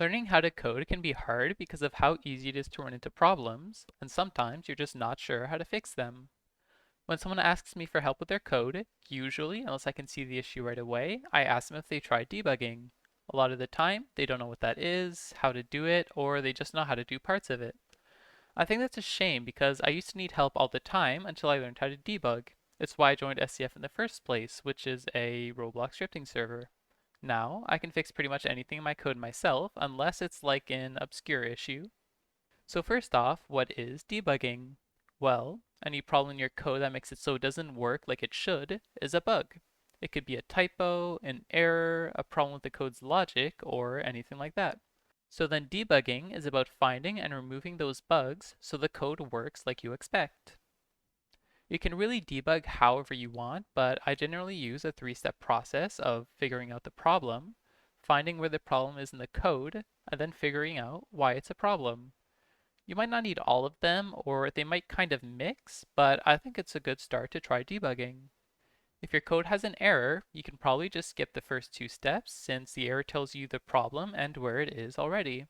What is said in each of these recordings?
Learning how to code can be hard because of how easy it is to run into problems, and sometimes you're just not sure how to fix them. When someone asks me for help with their code, usually, unless I can see the issue right away, I ask them if they tried debugging. A lot of the time, they don't know what that is, how to do it, or they just know how to do parts of it. I think that's a shame because I used to need help all the time until I learned how to debug. It's why I joined SCF in the first place, which is a Roblox scripting server. Now, I can fix pretty much anything in my code myself, unless it's like an obscure issue. So first off, what is debugging? Well, any problem in your code that makes it so it doesn't work like it should is a bug. It could be a typo, an error, a problem with the code's logic, or anything like that. So then debugging is about finding and removing those bugs so the code works like you expect. You can really debug however you want, but I generally use a three-step process of figuring out the problem, finding where the problem is in the code, and then figuring out why it's a problem. You might not need all of them, or they might kind of mix, but I think it's a good start to try debugging. If your code has an error, you can probably just skip the first two steps since the error tells you the problem and where it is already.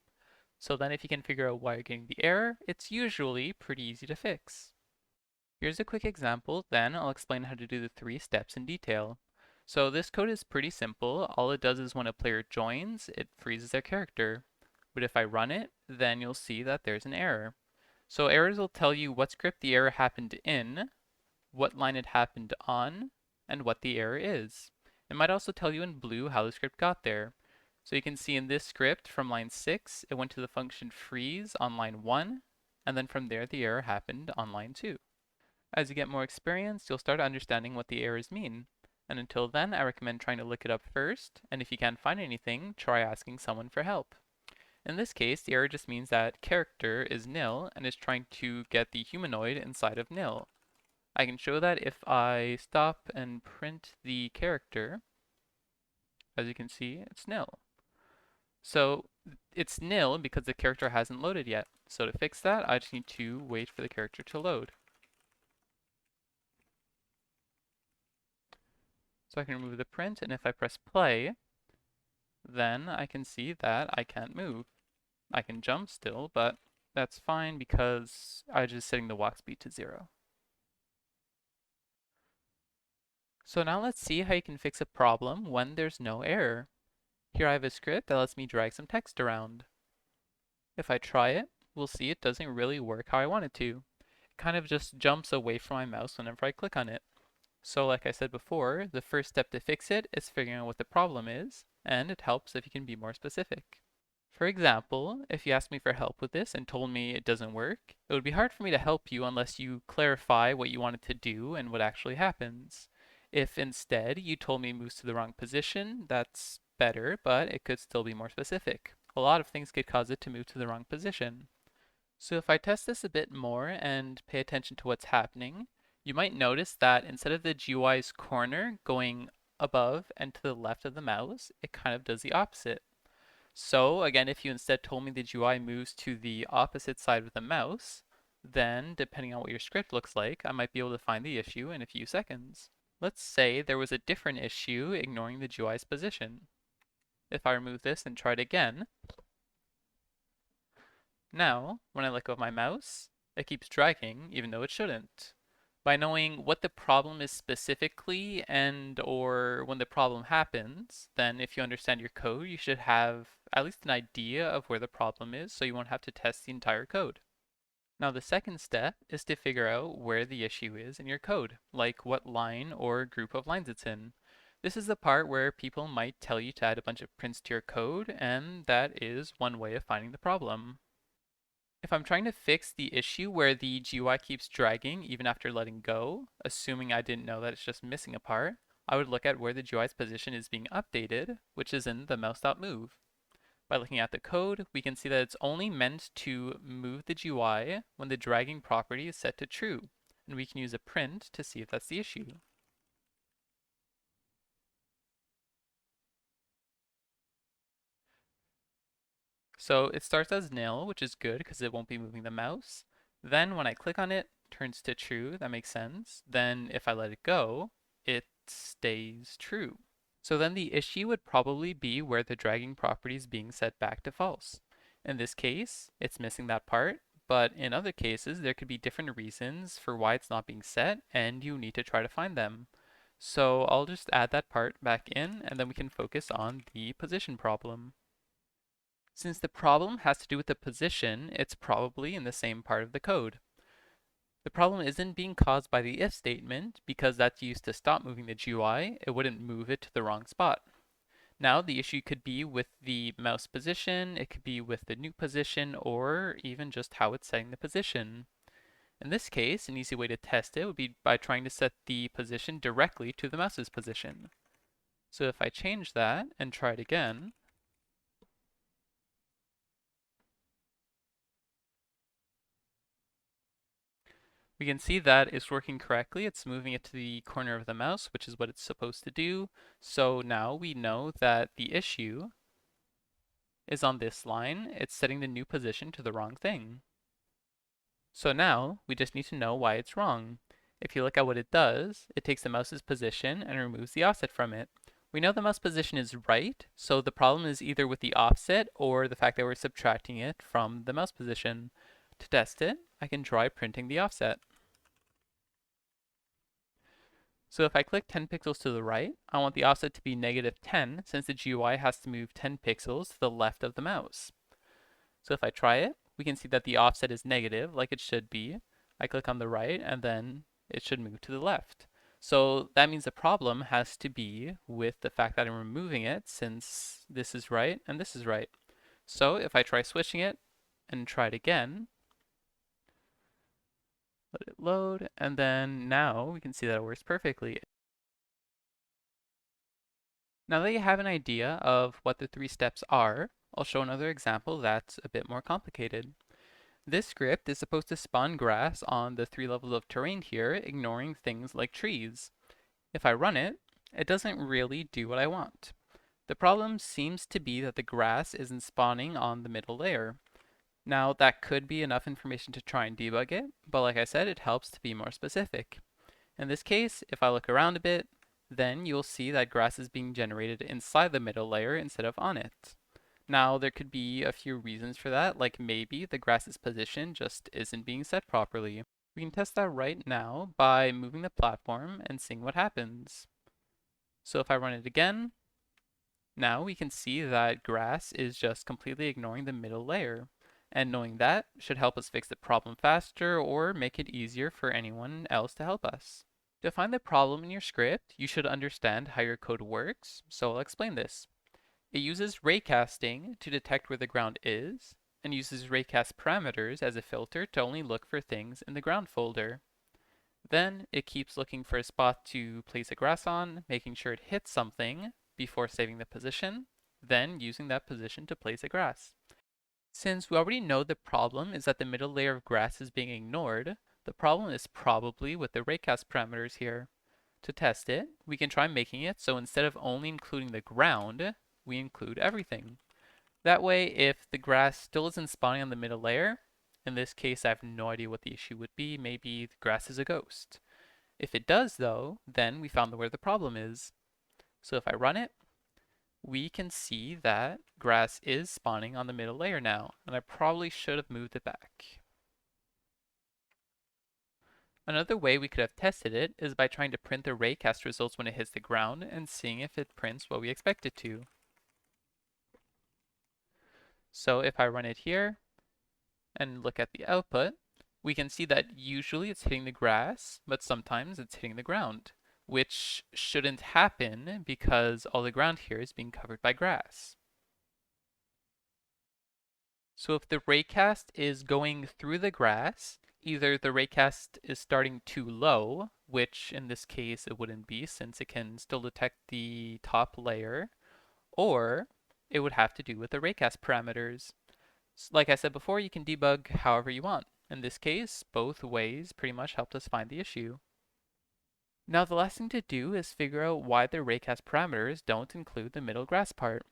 So then if you can figure out why you're getting the error, it's usually pretty easy to fix. Here's a quick example, then I'll explain how to do the three steps in detail. So this code is pretty simple. All it does is when a player joins, it freezes their character. But if I run it, then you'll see that there's an error. So errors will tell you what script the error happened in, what line it happened on, and what the error is. It might also tell you in blue how the script got there. So you can see in this script from line 6, it went to the function freeze on line 1, and then from there the error happened on line 2. As you get more experience, you'll start understanding what the errors mean. And until then, I recommend trying to look it up first, and if you can't find anything, try asking someone for help. In this case, the error just means that character is nil and is trying to get the humanoid inside of nil. I can show that if I stop and print the character. As you can see, it's nil. So it's nil because the character hasn't loaded yet. So to fix that, I just need to wait for the character to load. So I can remove the print, and if I press play, then I can see that I can't move. I can jump still, but that's fine because I'm just setting the walk speed to 0. So now let's see how you can fix a problem when there's no error. Here I have a script that lets me drag some text around. If I try it, we'll see it doesn't really work how I want it to. It kind of just jumps away from my mouse whenever I click on it. So like I said before, the first step to fix it is figuring out what the problem is, and it helps if you can be more specific. For example, if you asked me for help with this and told me it doesn't work, it would be hard for me to help you unless you clarify what you wanted to do and what actually happens. If instead you told me it moves to the wrong position, that's better, but it could still be more specific. A lot of things could cause it to move to the wrong position. So if I test this a bit more and pay attention to what's happening, you might notice that instead of the GUI's corner going above and to the left of the mouse, it kind of does the opposite. So again, if you instead told me the GUI moves to the opposite side of the mouse, then depending on what your script looks like, I might be able to find the issue in a few seconds. Let's say there was a different issue ignoring the GUI's position. If I remove this and try it again, now, when I let go of my mouse, it keeps dragging even though it shouldn't. By knowing what the problem is specifically and or when the problem happens, then if you understand your code, you should have at least an idea of where the problem is so you won't have to test the entire code. Now the second step is to figure out where the issue is in your code, like what line or group of lines it's in. This is the part where people might tell you to add a bunch of prints to your code, and that is one way of finding the problem. If I'm trying to fix the issue where the GUI keeps dragging even after letting go, assuming I didn't know that it's just missing a part, I would look at where the GUI's position is being updated, which is in the mouse.move. By looking at the code, we can see that it's only meant to move the GUI when the dragging property is set to true, and we can use a print to see if that's the issue. So it starts as nil, which is good because it won't be moving the mouse. Then when I click on it, turns to true, that makes sense. Then if I let it go, it stays true. So then the issue would probably be where the dragging property is being set back to false. In this case, it's missing that part, but in other cases, there could be different reasons for why it's not being set, and you need to try to find them. So I'll just add that part back in, and then we can focus on the position problem. Since the problem has to do with the position, it's probably in the same part of the code. The problem isn't being caused by the if statement, because that's used to stop moving the GUI, it wouldn't move it to the wrong spot. Now the issue could be with the mouse position, it could be with the new position, or even just how it's setting the position. In this case, an easy way to test it would be by trying to set the position directly to the mouse's position. So if I change that and try it again, we can see that it's working correctly. It's moving it to the corner of the mouse, which is what it's supposed to do. So now we know that the issue is on this line. It's setting the new position to the wrong thing. So now we just need to know why it's wrong. If you look at what it does, it takes the mouse's position and removes the offset from it. We know the mouse position is right, so the problem is either with the offset or the fact that we're subtracting it from the mouse position. To test it, I can try printing the offset. So if I click 10 pixels to the right, I want the offset to be -10 since the GUI has to move 10 pixels to the left of the mouse. So if I try it, we can see that the offset is negative like it should be. I click on the right and then it should move to the left. So that means the problem has to be with the fact that I'm removing it since this is right and this is right. So if I try switching it and try it again, let it load, and then now we can see that it works perfectly. Now that you have an idea of what the 3 steps are, I'll show another example that's a bit more complicated. This script is supposed to spawn grass on the 3 levels of terrain here, ignoring things like trees. If I run it, it doesn't really do what I want. The problem seems to be that the grass isn't spawning on the middle layer. Now that could be enough information to try and debug it, but like I said, it helps to be more specific. In this case, if I look around a bit, then you'll see that grass is being generated inside the middle layer instead of on it. Now, there could be a few reasons for that, like maybe the grass's position just isn't being set properly. We can test that right now by moving the platform and seeing what happens. So if I run it again, now we can see that grass is just completely ignoring the middle layer. And knowing that should help us fix the problem faster or make it easier for anyone else to help us. To find the problem in your script, you should understand how your code works, so I'll explain this. It uses raycasting to detect where the ground is, and uses raycast parameters as a filter to only look for things in the ground folder. Then it keeps looking for a spot to place a grass on, making sure it hits something before saving the position, then using that position to place a grass. Since we already know the problem is that the middle layer of grass is being ignored, the problem is probably with the raycast parameters here. To test it, we can try making it so instead of only including the ground, we include everything. That way, if the grass still isn't spawning on the middle layer, in this case I have no idea what the issue would be, maybe the grass is a ghost. If it does though, then we found where the problem is. So if I run it, we can see that grass is spawning on the middle layer now, and I probably should have moved it back. Another way we could have tested it is by trying to print the raycast results when it hits the ground and seeing if it prints what we expect it to. So if I run it here and look at the output, we can see that usually it's hitting the grass, but sometimes it's hitting the ground, which shouldn't happen because all the ground here is being covered by grass. So if the raycast is going through the grass, either the raycast is starting too low, which in this case it wouldn't be since it can still detect the top layer, or it would have to do with the raycast parameters. Like I said before, you can debug however you want. In this case, both ways pretty much helped us find the issue. Now the last thing to do is figure out why the raycast parameters don't include the middle grass part.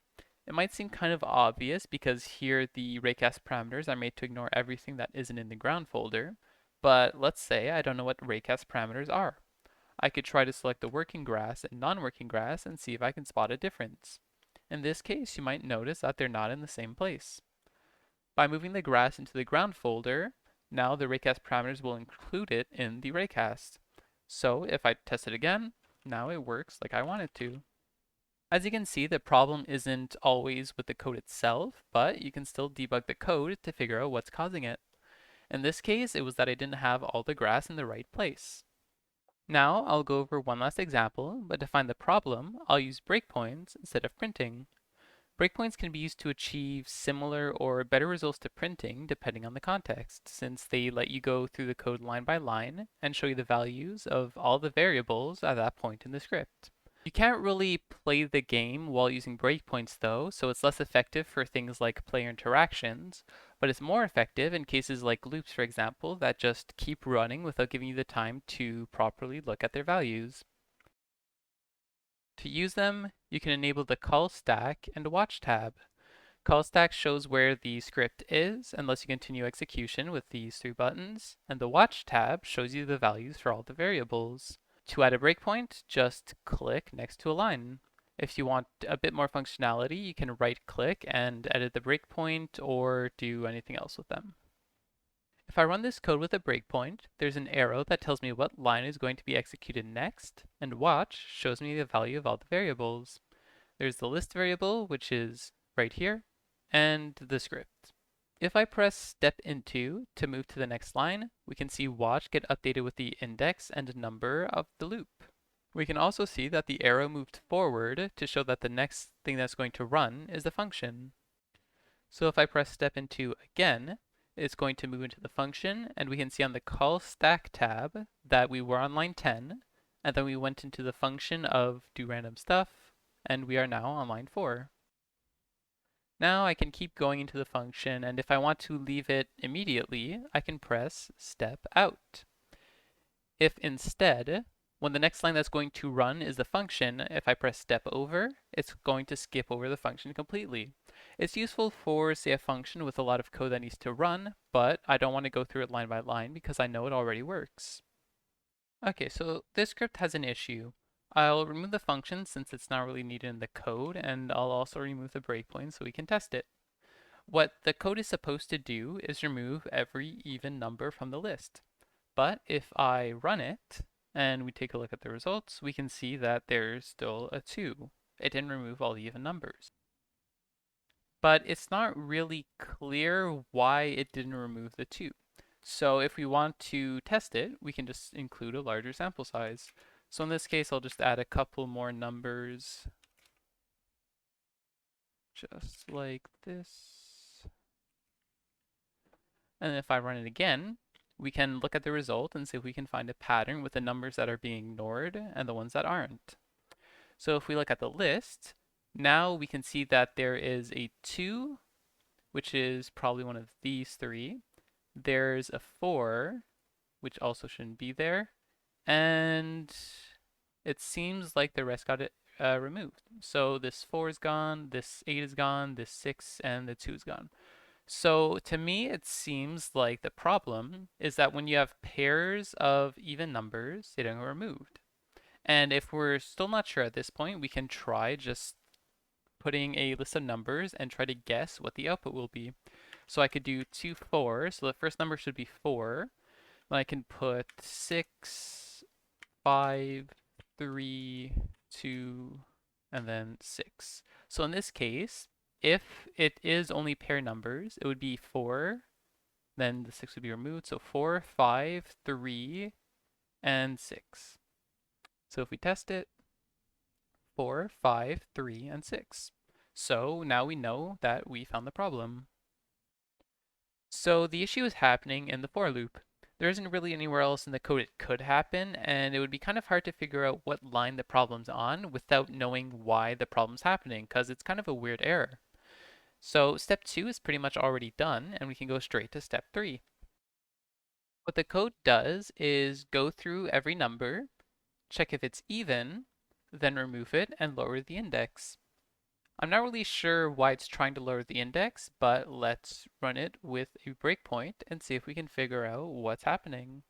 It might seem kind of obvious because here the raycast parameters are made to ignore everything that isn't in the ground folder, but let's say I don't know what raycast parameters are. I could try to select the working grass and non-working grass and see if I can spot a difference. In this case, you might notice that they're not in the same place. By moving the grass into the ground folder, now the raycast parameters will include it in the raycast. So if I test it again, now it works like I want it to. As you can see, the problem isn't always with the code itself, but you can still debug the code to figure out what's causing it. In this case, it was that I didn't have all the grass in the right place. Now I'll go over one last example, but to find the problem, I'll use breakpoints instead of printing. Breakpoints can be used to achieve similar or better results to printing depending on the context, since they let you go through the code line by line and show you the values of all the variables at that point in the script. You can't really play the game while using breakpoints though, so it's less effective for things like player interactions, but it's more effective in cases like loops, for example, that just keep running without giving you the time to properly look at their values. To use them, you can enable the call stack and watch tab. Call stack shows where the script is and lets you continue execution with these three buttons, and the watch tab shows you the values for all the variables. To add a breakpoint, just click next to a line. If you want a bit more functionality, you can right click and edit the breakpoint or do anything else with them. If I run this code with a breakpoint, there's an arrow that tells me what line is going to be executed next, and watch shows me the value of all the variables. There's the list variable, which is right here, and the script. If I press step into to move to the next line, we can see watch get updated with the index and number of the loop. We can also see that the arrow moved forward to show that the next thing that's going to run is the function. So if I press step into again, it's going to move into the function, and we can see on the call stack tab that we were on line 10, and then we went into the function of do random stuff, and we are now on line 4. Now I can keep going into the function, and if I want to leave it immediately, I can press step out. If instead, when the next line that's going to run is the function, if I press step over, it's going to skip over the function completely. It's useful for, say, a function with a lot of code that needs to run, but I don't want to go through it line by line because I know it already works. Okay, so this script has an issue. I'll remove the function since it's not really needed in the code, and I'll also remove the breakpoint so we can test it. What the code is supposed to do is remove every even number from the list. But if I run it, and we take a look at the results, we can see that there's still a 2. It didn't remove all the even numbers. But it's not really clear why it didn't remove the 2. So if we want to test it, we can just include a larger sample size. So in this case, I'll just add a couple more numbers, just like this. And if I run it again, we can look at the result and see if we can find a pattern with the numbers that are being ignored and the ones that aren't. So if we look at the list, now we can see that there is a 2, which is probably one of these 3. There's a 4, which also shouldn't be there. And it seems like the rest got it removed. So this 4 is gone, this 8 is gone, this 6, and the 2 is gone. So to me, it seems like the problem is that when you have pairs of even numbers, they don't get removed. And if we're still not sure at this point, we can try just putting a list of numbers and try to guess what the output will be. So I could do 2, 4. So the first number should be 4. Then I can put 6, 5, 3, 2, and then 6. So in this case, if it is only pair numbers, it would be 4, then the 6 would be removed. So 4, 5, 3, and 6. So if we test it, 4, 5, 3, and 6. So now we know that we found the problem. So the issue is happening in the for loop. There isn't really anywhere else in the code it could happen, and it would be kind of hard to figure out what line the problem's on without knowing why the problem's happening, because it's kind of a weird error. So step 2 is pretty much already done, and we can go straight to step 3. What the code does is go through every number, check if it's even, then remove it and lower the index. I'm not really sure why it's trying to lower the index, but let's run it with a breakpoint and see if we can figure out what's happening.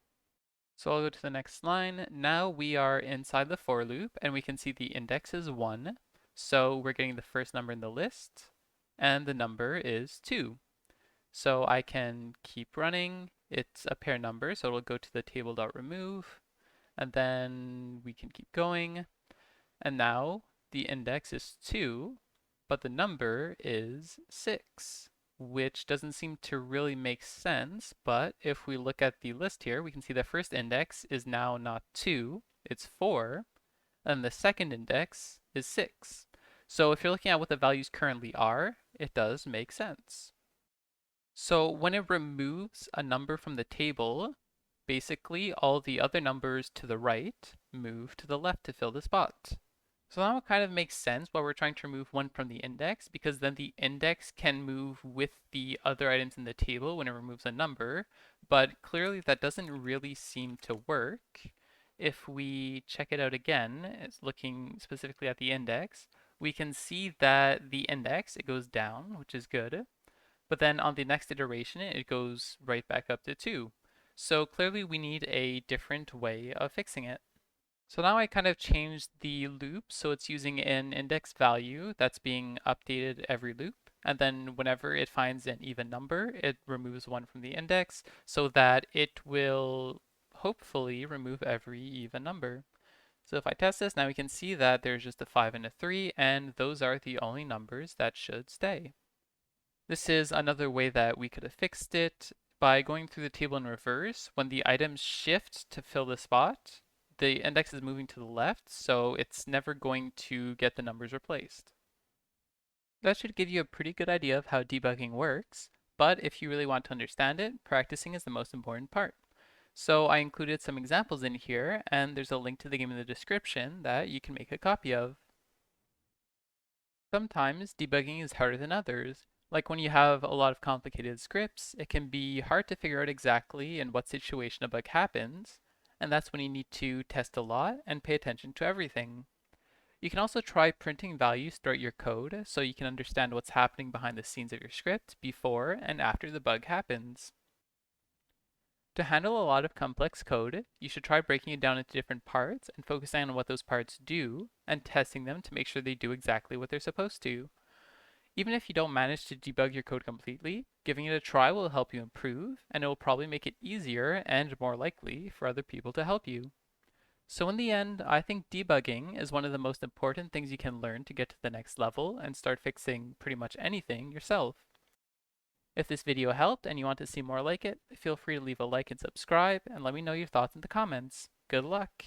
So I'll go to the next line. Now we are inside the for loop and we can see the index is 1. So we're getting the first number in the list and the number is 2. So I can keep running. It's a pair number, so it'll go to the table.remove and then we can keep going. And now the index is 2, but the number is 6, which doesn't seem to really make sense. But if we look at the list here, we can see the first index is now not 2, it's 4, and the second index is 6. So if you're looking at what the values currently are, it does make sense. So when it removes a number from the table, basically all the other numbers to the right move to the left to fill the spot. So now it kind of makes sense why we're trying to remove one from the index, because then the index can move with the other items in the table when it removes a number, but clearly that doesn't really seem to work. If we check it out again, it's looking specifically at the index, we can see that the index, it goes down, which is good, but then on the next iteration, it goes right back up to 2. So clearly we need a different way of fixing it. So now I kind of changed the loop so it's using an index value that's being updated every loop. And then whenever it finds an even number, it removes one from the index so that it will hopefully remove every even number. So if I test this, now we can see that there's just a 5 and a 3, and those are the only numbers that should stay. This is another way that we could have fixed it by going through the table in reverse. When the items shift to fill the spot, the index is moving to the left, so it's never going to get the numbers replaced. That should give you a pretty good idea of how debugging works, but if you really want to understand it, practicing is the most important part. So I included some examples in here, and there's a link to the game in the description that you can make a copy of. Sometimes debugging is harder than others. Like when you have a lot of complicated scripts, it can be hard to figure out exactly in what situation a bug happens, and that's when you need to test a lot and pay attention to everything. You can also try printing values throughout your code so you can understand what's happening behind the scenes of your script before and after the bug happens. To handle a lot of complex code, you should try breaking it down into different parts and focusing on what those parts do and testing them to make sure they do exactly what they're supposed to. Even if you don't manage to debug your code completely, giving it a try will help you improve, and it will probably make it easier and more likely for other people to help you. So in the end, I think debugging is one of the most important things you can learn to get to the next level and start fixing pretty much anything yourself. If this video helped and you want to see more like it, feel free to leave a like and subscribe, and let me know your thoughts in the comments. Good luck!